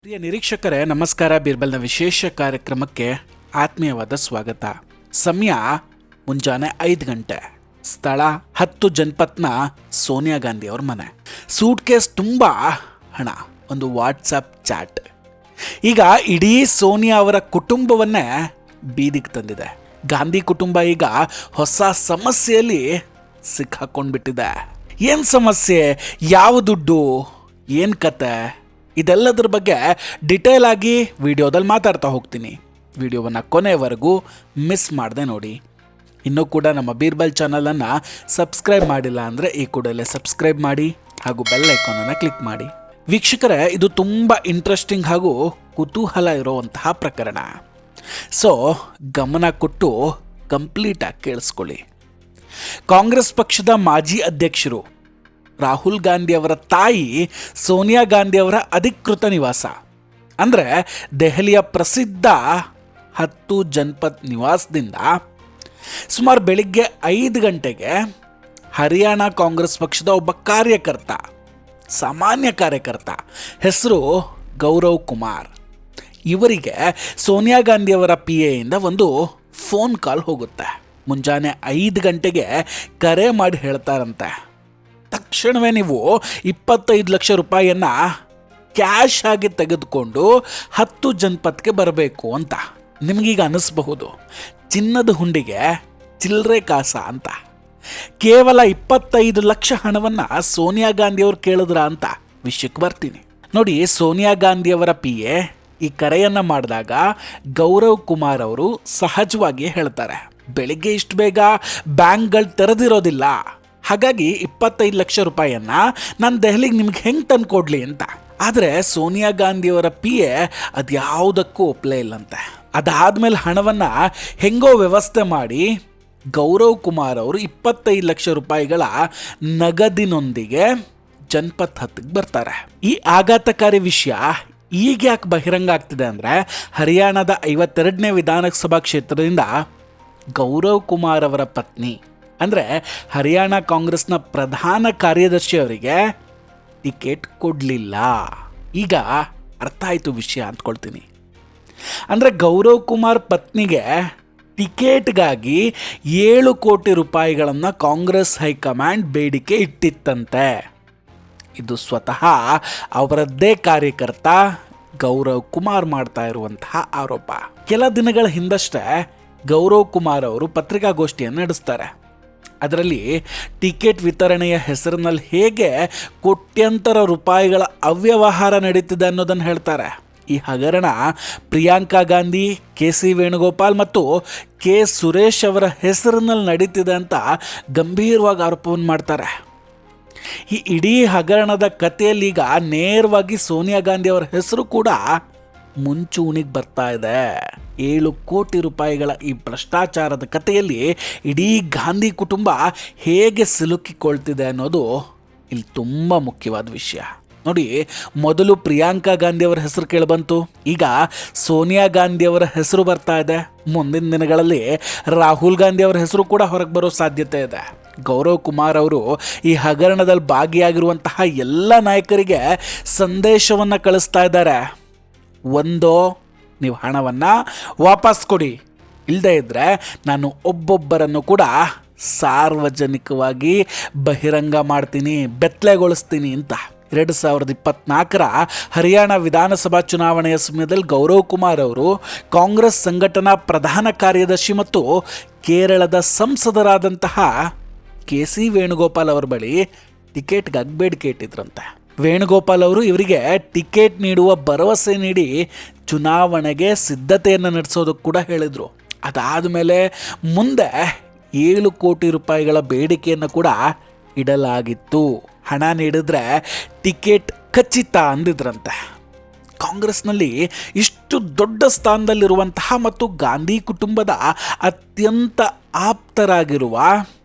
ಪ್ರಿಯ ನಿರೀಕ್ಷಕರೇ ನಮಸ್ಕಾರ. ಬೀರ್ಬಲ್ನ ವಿಶೇಷ ಕಾರ್ಯಕ್ರಮಕ್ಕೆ ಆತ್ಮೀಯವಾದ ಸ್ವಾಗತ. ಸಮಯ ಮುಂಜಾನೆ 5 ಗಂಟೆ. ಸ್ಥಳ 10 ಜನಪತ್ನ ಸೋನಿಯಾ ಗಾಂಧಿ ಅವ್ರ ಮನೆ. ಸೂಟ್ ಕೇಸ್ ತುಂಬ ಹಣ, ಒಂದು ವಾಟ್ಸಪ್ ಚಾಟ್. ಈಗ ಇಡೀ ಸೋನಿಯಾ ಅವರ ಕುಟುಂಬವನ್ನೇ ಬೀದಿಗೆ ತಂದಿದೆ. ಗಾಂಧಿ ಕುಟುಂಬ ಈಗ ಹೊಸ ಸಮಸ್ಯೆಯಲ್ಲಿ ಸಿಕ್ಕಾಕೊಂಡ್ಬಿಟ್ಟಿದೆ. ಏನು ಸಮಸ್ಯೆ, ಯಾವ ದುಡ್ಡು, ಏನು ಕತೆ, ಇದೆಲ್ಲದ್ರ ಬಗ್ಗೆ ಡಿಟೇಲ್ ಆಗಿ ವಿಡಿಯೋದಲ್ಲಿ ಮಾತಾಡ್ತಾ ಹೋಗ್ತೀನಿ. ವಿಡಿಯೋವನ್ನು ಕೊನೆವರೆಗೂ ಮಿಸ್ ಮಾಡದೆ ನೋಡಿ. ಇನ್ನೂ ಕೂಡ ನಮ್ಮ ಬೀರ್ಬಲ್ ಚಾನಲನ್ನು ಸಬ್ಸ್ಕ್ರೈಬ್ ಮಾಡಿಲ್ಲ ಅಂದರೆ ಈ ಕೂಡಲೇ ಸಬ್ಸ್ಕ್ರೈಬ್ ಮಾಡಿ ಹಾಗೂ ಬೆಲ್ ಐಕಾನನ್ನು ಕ್ಲಿಕ್ ಮಾಡಿ. ವೀಕ್ಷಕರೇ, ಇದು ತುಂಬ ಇಂಟ್ರೆಸ್ಟಿಂಗ್ ಹಾಗೂ ಕುತೂಹಲ ಇರುವಂತಹ ಪ್ರಕರಣ. ಸೊ ಗಮನ ಕೊಟ್ಟು ಕಂಪ್ಲೀಟಾಗಿ ಕೇಳಿಸ್ಕೊಳ್ಳಿ. ಕಾಂಗ್ರೆಸ್ ಪಕ್ಷದ ಮಾಜಿ ಅಧ್ಯಕ್ಷರು ರಾಹುಲ್ ಗಾಂಧಿ ಅವರ ತಾಯಿ ಸೋನಿಯಾ ಗಾಂಧಿ ಅವರ ಅಧಿಕೃತ ನಿವಾಸ ಅಂದರೆ ದೆಹಲಿಯ ಪ್ರಸಿದ್ಧ 10 ಜನಪತ್ ನಿವಾಸದಿಂದ ಸುಮಾರು ಬೆಳಿಗ್ಗೆ 5 ಗಂಟೆಗೆ ಹರಿಯಾಣ ಕಾಂಗ್ರೆಸ್ ಪಕ್ಷದ ಒಬ್ಬ ಕಾರ್ಯಕರ್ತ, ಸಾಮಾನ್ಯ ಕಾರ್ಯಕರ್ತ, ಹೆಸರು ಗೌರವ್ ಕುಮಾರ್, ಇವರಿಗೆ ಸೋನಿಯಾ ಗಾಂಧಿಯವರ PAಯಿಂದ ಒಂದು ಫೋನ್ ಕಾಲ್ ಹೋಗುತ್ತೆ. ಮುಂಜಾನೆ 5 ಗಂಟೆಗೆ ಕರೆ ಮಾಡಿ ಹೇಳ್ತಾರಂತೆ, ತಕ್ಷಣವೇ ನೀವು 25 ಲಕ್ಷ ರೂಪಾಯಿಯನ್ನು ಕ್ಯಾಶ್ ಆಗಿ ತೆಗೆದುಕೊಂಡು 10 ಜನಪತ್ಗೆ ಬರಬೇಕು ಅಂತ. ನಿಮಗೀಗ ಅನ್ನಿಸ್ಬಹುದು ಚಿನ್ನದ ಹುಂಡಿಗೆ ಚಿಲ್ಲರೆ ಕಾಸ ಅಂತ. ಕೇವಲ 25 ಲಕ್ಷ ಹಣವನ್ನು ಸೋನಿಯಾ ಗಾಂಧಿಯವರು ಕೇಳಿದ್ರ ಅಂತ ವಿಷಯಕ್ಕೆ ಬರ್ತೀನಿ. ನೋಡಿ, ಸೋನಿಯಾ ಗಾಂಧಿಯವರ PA ಈ ಕರೆಯನ್ನು ಮಾಡಿದಾಗ ಗೌರವ್ ಕುಮಾರ್ ಅವರು ಸಹಜವಾಗಿ ಹೇಳ್ತಾರೆ, ಬೆಳಿಗ್ಗೆ ಇಷ್ಟು ಬೇಗ ಬ್ಯಾಂಕ್ಗಳು ತೆರೆದಿರೋದಿಲ್ಲ, ಹಾಗಾಗಿ 25 ಲಕ್ಷ ರೂಪಾಯಿಯನ್ನು ನಾನು ದೆಹಲಿಗೆ ನಿಮ್ಗೆ ಹೆಂಗೆ ತಂದು ಕೊಡಲಿ ಅಂತ. ಆದರೆ ಸೋನಿಯಾ ಗಾಂಧಿಯವರ PA ಅದ್ಯಾವುದಕ್ಕೂ ಒಪ್ಪಲೇ ಇಲ್ಲಂತೆ. ಅದಾದಮೇಲೆ ಹಣವನ್ನು ಹೆಂಗೋ ವ್ಯವಸ್ಥೆ ಮಾಡಿ ಗೌರವ್ ಕುಮಾರ್ ಅವರು 25 ಲಕ್ಷ ರೂಪಾಯಿಗಳ ನಗದಿನೊಂದಿಗೆ ಜನಪತ್ 10ಗೆ ಬರ್ತಾರೆ. ಈ ಆಘಾತಕಾರಿ ವಿಷಯ ಈಗ ಯಾಕೆ ಬಹಿರಂಗ ಆಗ್ತಿದೆ ಅಂದರೆ, ಹರಿಯಾಣದ 52ನೇ ವಿಧಾನಸಭಾ ಕ್ಷೇತ್ರದಿಂದ ಗೌರವ್ ಕುಮಾರ್ ಅವರ ಪತ್ನಿ ಅಂದರೆ ಹರಿಯಾಣ ಕಾಂಗ್ರೆಸ್ನ ಪ್ರಧಾನ ಕಾರ್ಯದರ್ಶಿ ಅವರಿಗೆ ಟಿಕೆಟ್ ಕೊಡಲಿಲ್ಲ. ಈಗ ಅರ್ಥ ಆಯಿತು ವಿಷಯ ಅಂದ್ಕೊಳ್ತೀನಿ. ಅಂದರೆ ಗೌರವ್ ಕುಮಾರ್ ಪತ್ನಿಗೆ ಟಿಕೆಟ್ಗಾಗಿ 7 ಕೋಟಿ ರೂಪಾಯಿಗಳನ್ನು ಕಾಂಗ್ರೆಸ್ ಹೈಕಮಾಂಡ್ ಬೇಡಿಕೆ ಇಟ್ಟಿತ್ತಂತೆ. ಇದು ಸ್ವತಃ ಅವರದ್ದೇ ಕಾರ್ಯಕರ್ತ ಗೌರವ್ ಕುಮಾರ್ ಮಾಡ್ತಾ ಇರುವಂತಹ ಆರೋಪ. ಕೆಲ ದಿನಗಳ ಹಿಂದಷ್ಟೇ ಗೌರವ್ ಕುಮಾರ್ ಅವರು ಪತ್ರಿಕಾಗೋಷ್ಠಿಯನ್ನು ನಡೆಸ್ತಾರೆ. ಅದರಲ್ಲಿ ಟಿಕೆಟ್ ವಿತರಣೆಯ ಹೆಸರಿನಲ್ಲಿ ಹೇಗೆ ಕೋಟ್ಯಂತರ ರೂಪಾಯಿಗಳ ಅವ್ಯವಹಾರ ನಡೀತಿದೆ ಅನ್ನೋದನ್ನು ಹೇಳ್ತಾರೆ. ಈ ಹಗರಣ ಪ್ರಿಯಾಂಕಾ ಗಾಂಧಿ, KC ವೇಣುಗೋಪಾಲ್ ಮತ್ತು K ಸುರೇಶ್ ಅವರ ಹೆಸರಿನಲ್ಲಿ ನಡೀತಿದೆ ಅಂತ ಗಂಭೀರವಾಗಿ ಆರೋಪವನ್ನು ಮಾಡ್ತಾರೆ. ಈ ಇಡೀ ಹಗರಣದ ಕಥೆಯಲ್ಲಿ ಈಗ ನೇರವಾಗಿ ಸೋನಿಯಾ ಗಾಂಧಿ ಅವರ ಹೆಸರು ಕೂಡ ಮುಂಚೂಣಿಗೆ ಬರ್ತಾ ಇದೆ. 7 ಕೋಟಿ ರೂಪಾಯಿಗಳ ಈ ಭ್ರಷ್ಟಾಚಾರದ ಕಥೆಯಲ್ಲಿ ಇಡೀ ಗಾಂಧಿ ಕುಟುಂಬ ಹೇಗೆ ಸಿಲುಕಿಕೊಳ್ತಿದೆ ಅನ್ನೋದು ಇಲ್ಲಿ ತುಂಬ ಮುಖ್ಯವಾದ ವಿಷಯ. ನೋಡಿ, ಮೊದಲು ಪ್ರಿಯಾಂಕಾ ಗಾಂಧಿಯವರ ಹೆಸರು ಕೇಳಿಬಂತು, ಈಗ ಸೋನಿಯಾ ಗಾಂಧಿಯವರ ಹೆಸರು ಬರ್ತಾ ಇದೆ. ಮುಂದಿನ ದಿನಗಳಲ್ಲಿ ರಾಹುಲ್ ಗಾಂಧಿ ಅವರ ಹೆಸರು ಕೂಡ ಹೊರಗೆ ಬರೋ ಸಾಧ್ಯತೆ ಇದೆ. ಗೌರವ್ ಕುಮಾರ್ ಅವರು ಈ ಹಗರಣದಲ್ಲಿ ಭಾಗಿಯಾಗಿರುವಂತಹ ಎಲ್ಲ ನಾಯಕರಿಗೆ ಸಂದೇಶವನ್ನು ಕಳಿಸ್ತಾ ಇದ್ದಾರೆ. ಒಂದೋ ನೀವು ಹಣವನ್ನು ವಾಪಸ್ ಕೊಡಿ, ಇಲ್ಲದೇ ಇದ್ದರೆ ನಾನು ಒಬ್ಬೊಬ್ಬರನ್ನು ಕೂಡ ಸಾರ್ವಜನಿಕವಾಗಿ ಬಹಿರಂಗ ಮಾಡ್ತೀನಿ, ಬೆತ್ತಲೆಗೊಳಿಸ್ತೀನಿ ಅಂತ. 2024ರ ಹರಿಯಾಣ ವಿಧಾನಸಭಾ ಚುನಾವಣೆಯ ಸಮಯದಲ್ಲಿ ಗೌರವ್ ಕುಮಾರ್ ಅವರು ಕಾಂಗ್ರೆಸ್ ಸಂಘಟನಾ ಪ್ರಧಾನ ಕಾರ್ಯದರ್ಶಿ ಮತ್ತು ಕೇರಳದ ಸಂಸದರಾದಂತಹ KC ವೇಣುಗೋಪಾಲ್ ಅವರ ಬಳಿ ಟಿಕೆಟ್ಗಾಗಿ ಬೇಡಿಕೆ ಇಟ್ಟಿದ್ರಂತೆ. ವೇಣುಗೋಪಾಲ್ ಅವರು ಇವರಿಗೆ ಟಿಕೆಟ್ ನೀಡುವ ಭರವಸೆ ನೀಡಿ ಚುನಾವಣೆಗೆ ಸಿದ್ಧತೆಯನ್ನು ನಡೆಸೋದಕ್ಕೆ ಕೂಡ ಹೇಳಿದರು. ಅದಾದ ಮೇಲೆ ಮುಂದೆ 7 ಕೋಟಿ ರೂಪಾಯಿಗಳ ಬೇಡಿಕೆಯನ್ನು ಕೂಡ ಇಡಲಾಗಿತ್ತು. ಹಣ ನೀಡಿದ್ರೆ ಟಿಕೆಟ್ ಖಚಿತ ಅಂದಿದ್ರಂತೆ. ಕಾಂಗ್ರೆಸ್ನಲ್ಲಿ ಇಷ್ಟು ದೊಡ್ಡ ಸ್ಥಾನದಲ್ಲಿರುವಂತಹ ಮತ್ತು ಗಾಂಧಿ ಕುಟುಂಬದ ಅತ್ಯಂತ ಆಪ್ತರಾಗಿರುವ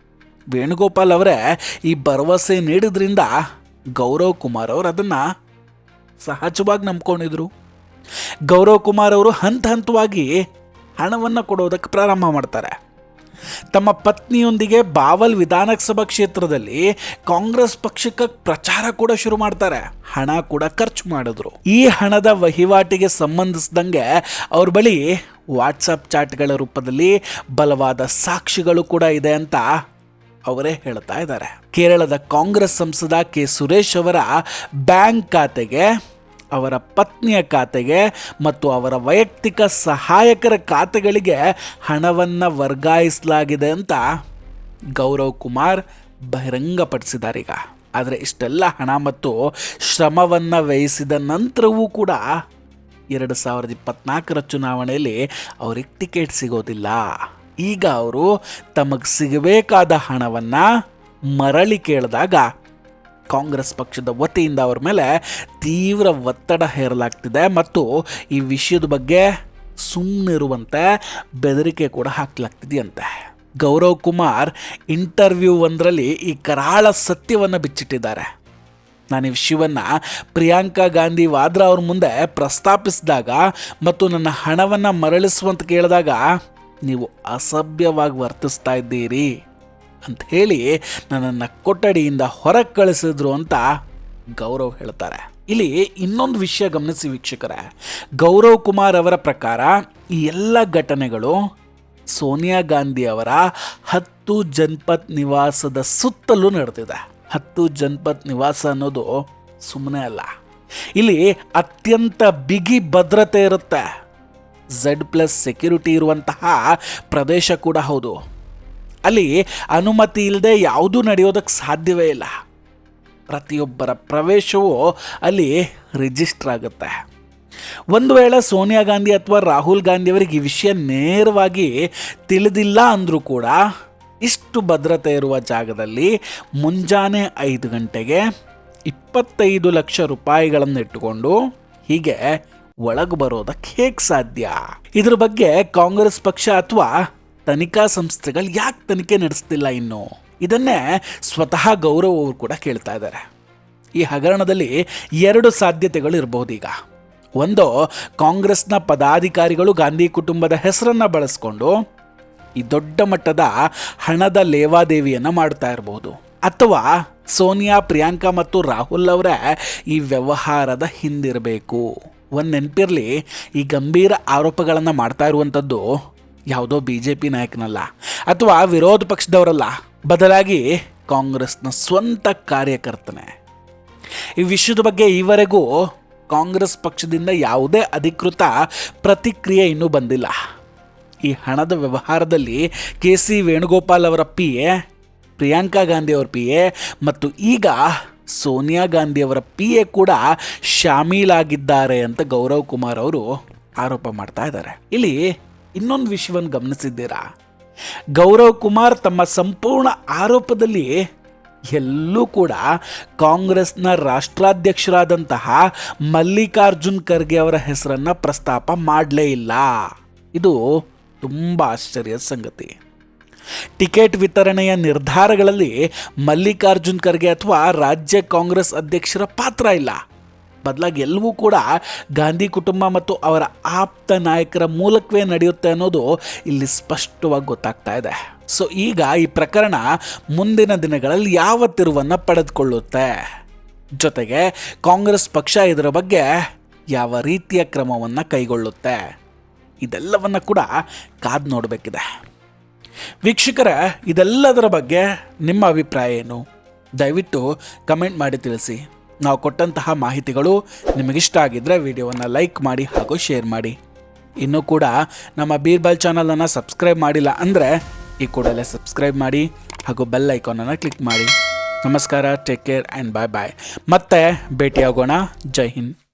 ವೇಣುಗೋಪಾಲ್ ಅವರೇ ಈ ಭರವಸೆ ನೀಡಿದ್ರಿಂದ ಗೌರವ್ ಕುಮಾರ್ ಅವರು ಅದನ್ನು ಸಹಜವಾಗಿ ನಂಬ್ಕೊಂಡಿದ್ರು. ಗೌರವ್ ಕುಮಾರ್ ಅವರು ಹಂತವಾಗಿ ಹಣವನ್ನು ಕೊಡೋದಕ್ಕೆ ಪ್ರಾರಂಭ ಮಾಡ್ತಾರೆ. ತಮ್ಮ ಪತ್ನಿಯೊಂದಿಗೆ ಬಾವಲ್ ವಿಧಾನಸಭಾ ಕ್ಷೇತ್ರದಲ್ಲಿ ಕಾಂಗ್ರೆಸ್ ಪಕ್ಷಕ್ಕೆ ಪ್ರಚಾರ ಕೂಡ ಶುರು ಮಾಡ್ತಾರೆ. ಹಣ ಕೂಡ ಖರ್ಚು ಮಾಡಿದ್ರು. ಈ ಹಣದ ವಹಿವಾಟಿಗೆ ಸಂಬಂಧಿಸಿದಂಗೆ ಅವ್ರ ಬಳಿ ವಾಟ್ಸಪ್ ಚಾಟ್ಗಳ ರೂಪದಲ್ಲಿ ಬಲವಾದ ಸಾಕ್ಷಿಗಳು ಕೂಡ ಇದೆ ಅಂತ ಅವರೇ ಹೇಳ್ತಾ ಇದ್ದಾರೆ. ಕೇರಳದ ಕಾಂಗ್ರೆಸ್ ಸಂಸದ ಕೆ ಸುರೇಶ್ ಅವರ ಬ್ಯಾಂಕ್ ಖಾತೆಗೆ, ಅವರ ಪತ್ನಿಯ ಖಾತೆಗೆ ಮತ್ತು ಅವರ ವೈಯಕ್ತಿಕ ಸಹಾಯಕರ ಖಾತೆಗಳಿಗೆ ಹಣವನ್ನು ವರ್ಗಾಯಿಸಲಾಗಿದೆ ಅಂತ ಗೌರವ್ ಕುಮಾರ್ ಬಹಿರಂಗಪಡಿಸಿದ್ದಾರೆ ಈಗ. ಆದರೆ ಇಷ್ಟೆಲ್ಲ ಹಣ ಮತ್ತು ಶ್ರಮವನ್ನು ವ್ಯಯಿಸಿದ ನಂತರವೂ ಕೂಡ 2024 ಚುನಾವಣೆಯಲ್ಲಿ ಅವ್ರಿಗೆ ಟಿಕೆಟ್ ಸಿಗೋದಿಲ್ಲ. ಈಗ ಅವರು ತಮಗೆ ಸಿಗಬೇಕಾದ ಹಣವನ್ನು ಮರಳಿ ಕೇಳಿದಾಗ ಕಾಂಗ್ರೆಸ್ ಪಕ್ಷದ ವತಿಯಿಂದ ಅವರ ಮೇಲೆ ತೀವ್ರ ಒತ್ತಡ ಹೇರಲಾಗ್ತಿದೆ ಮತ್ತು ಈ ವಿಷಯದ ಬಗ್ಗೆ ಸುಮ್ಮನಿರುವಂತೆ ಬೆದರಿಕೆ ಕೂಡ ಹಾಕಲಾಗ್ತಿದೆಯಂತೆ. ಗೌರವ್ ಕುಮಾರ್ ಇಂಟರ್ವ್ಯೂ ಒಂದರಲ್ಲಿ ಈ ಕರಾಳ ಸತ್ಯವನ್ನು ಬಿಚ್ಚಿಟ್ಟಿದ್ದಾರೆ. ನಾನು ಈ ವಿಷಯವನ್ನು ಪ್ರಿಯಾಂಕಾ ಗಾಂಧಿ ವಾದ್ರಾ ಅವ್ರ ಮುಂದೆ ಪ್ರಸ್ತಾಪಿಸಿದಾಗ ಮತ್ತು ನನ್ನ ಹಣವನ್ನು ಮರಳಿಸುವಂತ ಕೇಳಿದಾಗ ನೀವು ಅಸಭ್ಯವಾಗಿ ವರ್ತಿಸ್ತಾ ಇದ್ದೀರಿ ಅಂತ ಹೇಳಿ ನನ್ನನ್ನು ಕೊಠಡಿಯಿಂದ ಹೊರಗೆ ಕಳಿಸಿದ್ರು ಅಂತ ಗೌರವ್ ಹೇಳ್ತಾರೆ. ಇಲ್ಲಿ ಇನ್ನೊಂದು ವಿಷಯ ಗಮನಿಸಿ ವೀಕ್ಷಕರೇ, ಗೌರವ್ ಕುಮಾರ್ ಅವರ ಪ್ರಕಾರ ಈ ಎಲ್ಲ ಘಟನೆಗಳು ಸೋನಿಯಾ ಗಾಂಧಿ ಅವರ 10 ಜನಪತ್ ನಿವಾಸದ ಸುತ್ತಲೂ ನಡೆದಿದೆ. 10 ಜನಪತ್ ನಿವಾಸ ಅನ್ನೋದು ಸುಮ್ಮನೆ ಅಲ್ಲ, ಇಲ್ಲಿ ಅತ್ಯಂತ ಬಿಗಿ ಭದ್ರತೆ ಇರುತ್ತೆ. Z+ ಸೆಕ್ಯೂರಿಟಿ ಇರುವಂತಹ ಪ್ರದೇಶ ಕೂಡ ಹೌದು. ಅಲ್ಲಿ ಅನುಮತಿ ಇಲ್ಲದೆ ಯಾವುದೂ ನಡೆಯೋದಕ್ಕೆ ಸಾಧ್ಯವೇ ಇಲ್ಲ. ಪ್ರತಿಯೊಬ್ಬರ ಪ್ರವೇಶವೂ ಅಲ್ಲಿ ರಿಜಿಸ್ಟರ್ ಆಗುತ್ತೆ. ಒಂದು ವೇಳೆ ಸೋನಿಯಾ ಗಾಂಧಿ ಅಥವಾ ರಾಹುಲ್ ಗಾಂಧಿ ಅವರಿಗೆ ಈ ವಿಷಯ ನೇರವಾಗಿ ತಿಳಿದಿಲ್ಲ ಅಂದರೂ ಕೂಡ ಇಷ್ಟು ಭದ್ರತೆ ಇರುವ ಜಾಗದಲ್ಲಿ ಮುಂಜಾನೆ 5 ಗಂಟೆಗೆ 25 ಲಕ್ಷ ರೂಪಾಯಿಗಳನ್ನು ಇಟ್ಟುಕೊಂಡು ಹೀಗೆ ಒಳಗೆ ಬರೋದಕ್ಕೆ ಹೇಗೆ ಸಾಧ್ಯ? ಇದ್ರ ಬಗ್ಗೆ ಕಾಂಗ್ರೆಸ್ ಪಕ್ಷ ಅಥವಾ ತನಿಖಾ ಸಂಸ್ಥೆಗಳು ಯಾಕೆ ತನಿಖೆ ನಡೆಸ್ತಿಲ್ಲ ಇನ್ನು? ಇದನ್ನೇ ಸ್ವತಃ ಗೌರವ್ ಅವರು ಕೂಡ ಕೇಳ್ತಾ ಇದ್ದಾರೆ. ಈ ಹಗರಣದಲ್ಲಿ 2 ಸಾಧ್ಯತೆಗಳು ಇರಬಹುದು. ಈಗ ಒಂದು, ಕಾಂಗ್ರೆಸ್ನ ಪದಾಧಿಕಾರಿಗಳು ಗಾಂಧಿ ಕುಟುಂಬದ ಹೆಸರನ್ನು ಬಳಸ್ಕೊಂಡು ಈ ದೊಡ್ಡ ಮಟ್ಟದ ಹಣದ ಲೇವಾದೇವಿಯನ್ನು ಮಾಡ್ತಾ ಇರಬಹುದು. ಅಥವಾ ಸೋನಿಯಾ, ಪ್ರಿಯಾಂಕಾ ಮತ್ತು ರಾಹುಲ್ ಅವರೇ ಈ ವ್ಯವಹಾರದ ಹಿಂದಿರಬೇಕು. ಒಂದು ನೆನಪಿರಲಿ, ಈ ಗಂಭೀರ ಆರೋಪಗಳನ್ನು ಮಾಡ್ತಾ ಇರುವಂಥದ್ದು ಯಾವುದೋ BJP ನಾಯಕನಲ್ಲ ಅಥವಾ ವಿರೋಧ ಪಕ್ಷದವರಲ್ಲ, ಬದಲಾಗಿ ಕಾಂಗ್ರೆಸ್ನ ಸ್ವಂತ ಕಾರ್ಯಕರ್ತನೇ. ಈ ವಿಷಯದ ಬಗ್ಗೆ ಈವರೆಗೂ ಕಾಂಗ್ರೆಸ್ ಪಕ್ಷದಿಂದ ಯಾವುದೇ ಅಧಿಕೃತ ಪ್ರತಿಕ್ರಿಯೆ ಇನ್ನೂ ಬಂದಿಲ್ಲ. ಈ ಹಣದ ವ್ಯವಹಾರದಲ್ಲಿ KC ವೇಣುಗೋಪಾಲ್ ಅವರ PA, ಪ್ರಿಯಾಂಕಾ ಗಾಂಧಿ ಅವರ PA ಮತ್ತು ಈಗ ಸೋನಿಯಾ ಗಾಂಧಿ ಅವರ PA ಕೂಡ ಶಾಮೀಲಾಗಿದ್ದಾರೆ ಅಂತ ಗೌರವ್ ಕುಮಾರ್ ಅವರು ಆರೋಪ ಮಾಡ್ತಾ ಇದ್ದಾರೆ. ಇಲ್ಲಿ ಇನ್ನೊಂದು ವಿಷಯವನ್ನು ಗಮನಿಸಿದ್ದೀರಾ? ಗೌರವ್ ಕುಮಾರ್ ತಮ್ಮ ಸಂಪೂರ್ಣ ಆರೋಪದಲ್ಲಿ ಎಲ್ಲೂ ಕೂಡ ಕಾಂಗ್ರೆಸ್ನ ರಾಷ್ಟ್ರಾಧ್ಯಕ್ಷರಾದಂತಹ ಮಲ್ಲಿಕಾರ್ಜುನ್ ಖರ್ಗೆ ಅವರ ಹೆಸರನ್ನು ಪ್ರಸ್ತಾಪ ಮಾಡಲೇ ಇಲ್ಲ. ಇದು ತುಂಬ ಆಶ್ಚರ್ಯದ ಸಂಗತಿ. ಟಿಕೆಟ್ ವಿತರಣೆಯ ನಿರ್ಧಾರಗಳಲ್ಲಿ ಮಲ್ಲಿಕಾರ್ಜುನ್ ಖರ್ಗೆ ಅಥವಾ ರಾಜ್ಯ ಕಾಂಗ್ರೆಸ್ ಅಧ್ಯಕ್ಷರ ಪಾತ್ರ ಇಲ್ಲ. ಬದಲಾಗಿ ಎಲ್ಲವೂ ಕೂಡ ಗಾಂಧಿ ಕುಟುಂಬ ಮತ್ತು ಅವರ ಆಪ್ತ ನಾಯಕರ ಮೂಲಕವೇ ನಡೆಯುತ್ತೆ ಅನ್ನೋದು ಇಲ್ಲಿ ಸ್ಪಷ್ಟವಾಗಿ ಗೊತ್ತಾಗ್ತಾ ಇದೆ. ಸೊ ಈಗ ಈ ಪ್ರಕರಣ ಮುಂದಿನ ದಿನಗಳಲ್ಲಿ ಯಾವ ತಿರುವನ್ನು ಪಡೆದುಕೊಳ್ಳುತ್ತೆ, ಜೊತೆಗೆ ಕಾಂಗ್ರೆಸ್ ಪಕ್ಷ ಇದರ ಬಗ್ಗೆ ಯಾವ ರೀತಿಯ ಕ್ರಮವನ್ನು ಕೈಗೊಳ್ಳುತ್ತೆ, ಇದೆಲ್ಲವನ್ನು ಕೂಡ ಕಾದು ನೋಡಬೇಕಿದೆ. ವೀಕ್ಷಕರೇ, ಇದೆಲ್ಲದರ ಬಗ್ಗೆ ನಿಮ್ಮ ಅಭಿಪ್ರಾಯ ಏನು? ದಯವಿಟ್ಟು ಕಮೆಂಟ್ ಮಾಡಿ ತಿಳಿಸಿ. ನಾವು ಕೊಟ್ಟಂತಹ ಮಾಹಿತಿಗಳು ನಿಮಗಿಷ್ಟ ಆಗಿದ್ದರೆ ವಿಡಿಯೋವನ್ನು ಲೈಕ್ ಮಾಡಿ ಹಾಗೂ ಶೇರ್ ಮಾಡಿ. ಇನ್ನೂ ಕೂಡ ನಮ್ಮ ಬೀರ್ಬಲ್ ಚಾನಲನ್ನು ಸಬ್ಸ್ಕ್ರೈಬ್ ಮಾಡಿಲ್ಲ ಅಂದರೆ ಈ ಕೂಡಲೇ ಸಬ್ಸ್ಕ್ರೈಬ್ ಮಾಡಿ ಹಾಗೂ ಬೆಲ್ ಐಕಾನನ್ನು ಕ್ಲಿಕ್ ಮಾಡಿ. ನಮಸ್ಕಾರ, ಟೇಕ್ ಕೇರ್ ಆ್ಯಂಡ್ ಬಾಯ್ ಬಾಯ್. ಮತ್ತೆ ಭೇಟಿಯಾಗೋಣ. ಜೈ ಹಿಂದ್.